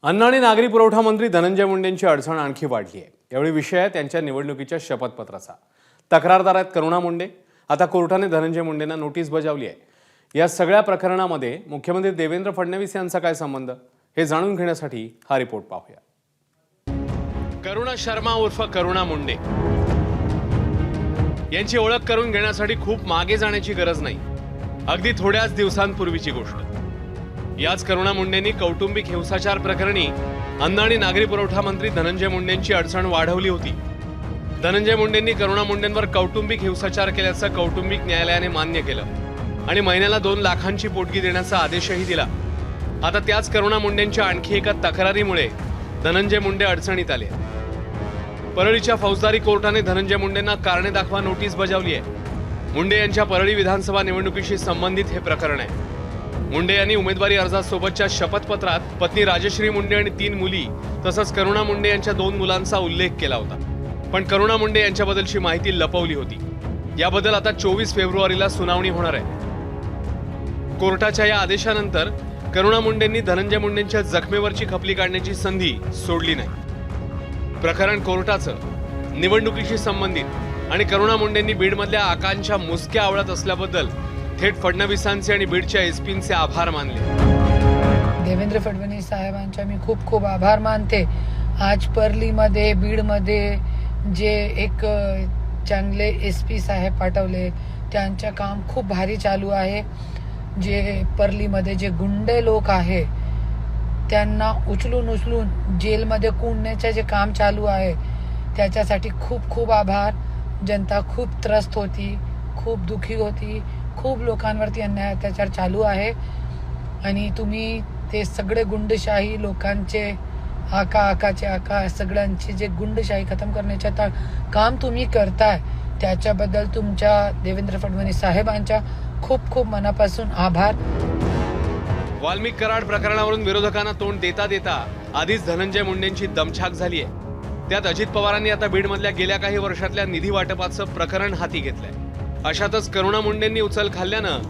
अन्न आणि नागरी पुरवठा मंत्री धनंजय मुंडेंची अडचण आणखी वाढली आहे। यावेळी विषय आहे त्यांच्या निवडणुकीच्या शपथपत्राचा। तक्रारदार आहेत करुणा मुंडे। आता कोर्टाने धनंजय मुंडेंना नोटीस बजावली आहे। या सगळ्या प्रकरणामध्ये मुख्यमंत्री देवेंद्र फडणवीस यांचा काय संबंध हे जाणून घेण्यासाठी हा रिपोर्ट पाहूया। करुणा शर्मा उर्फ करुणा मुंडे यांची ओळख करून घेण्यासाठी खूप मागे जाण्याची गरज नाही। अगदी थोड्याच दिवसांपूर्वीची गोष्ट। याच करुणा मुंडेंनी कौटुंबिक हिंसाचार प्रकरणी अन्न आणि नागरी पुरवठा मंत्री धनंजय मुंडेंची अडचण वाढवली होती। धनंजय मुंडेंनी करुणा मुंडेंवर कौटुंबिक हिंसाचार केल्याचं कौटुंबिक न्यायालयाने मान्य केलं आणि महिन्याला 2 लाखांची पोटगी देण्याचा आदेशही दिला। आता त्याच करुणा मुंडेंच्या आणखी एका तक्रारीमुळे धनंजय मुंडे अडचणीत आले। परळीच्या फौजदारी कोर्टाने धनंजय मुंडेंना कारणे दाखवा नोटीस बजावली आहे। मुंडे यांच्या परळी विधानसभा निवडणुकीशी संबंधित हे प्रकरण आहे। मुंडे यांनी उमेदवारी अर्जासोबतच्या शपथपत्रात पत्नी राजश्री मुंडे आणि 3 मुली तसंच करुणा मुंडे यांच्या 2 मुलांचा उल्लेख केला होता। पण करुणा मुंडे यांच्याबद्दलची माहिती लपवली होती। याबद्दल आता 24 फेब्रुवारीला सुनावणी होणार आहे। कोर्टाच्या या आदेशानंतर करुणा मुंडेंनी धनंजय मुंडेंच्या जखमेवरची खपली काढण्याची संधी सोडली नाही। प्रकरण कोर्टाचं, निवडणुकीशी संबंधित आणि करुणा मुंडेंनी बीडमधल्या आकांक्षा मुसक्या आवळत असल्याबद्दल थेट फडणवीसांचे आणि बीडच्या एसपींचे आभार मानले। देवेंद्र फडणवीस साहेबांचे मी खूप खूप आभार मानते। आज परलीमध्ये बीडमध्ये जे एक चांगले एसपी साहेब पाठवले, त्यांचं काम खूप भारी चालू आहे। जे परलीमध्ये जे गुंडे लोक आहे त्यांना उचलून जेलमध्ये कोंडण्याचे जे काम चालू आहे त्याच्यासाठी खूप खूप आभार। जनता खूप त्रस्त होती, खूप दुखी होती, खूप लोकांवरती अन्याय अत्याचार चालू आहे आणि तुम्ही ते सगळे गुंडशाही लोकांचे आकाचे आका सगळ्यांचे जे गुंडशाही खतम करण्याचे काम तुम्ही करताय त्याच्याबद्दल तुमच्या देवेंद्र फडणवीस साहेबांच्या खूप खूप मनापासून आभार। वाल्मिक कराड प्रकरणावरून विरोधकांना तोंड देता देता आधीच धनंजय मुंडेंची दमछाक झाली आहे। त्यात अजित पवारांनी आता बीडमधल्या गेल्या काही वर्षातल्या निधी वाटपाचं प्रकरण हाती घेतलंय। अशातच करुणा मुंडेंनी उचल खाल्ल्यानं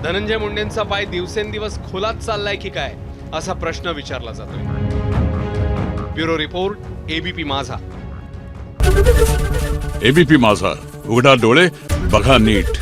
धनंजय मुंडेंचा पाय दिवसेंदिवस खोलात चाललाय की काय असा प्रश्न विचारला जातोय। ब्युरो रिपोर्ट, एबीपी माझा। एबीपी माझा, उघडा डोळे बघा नीट।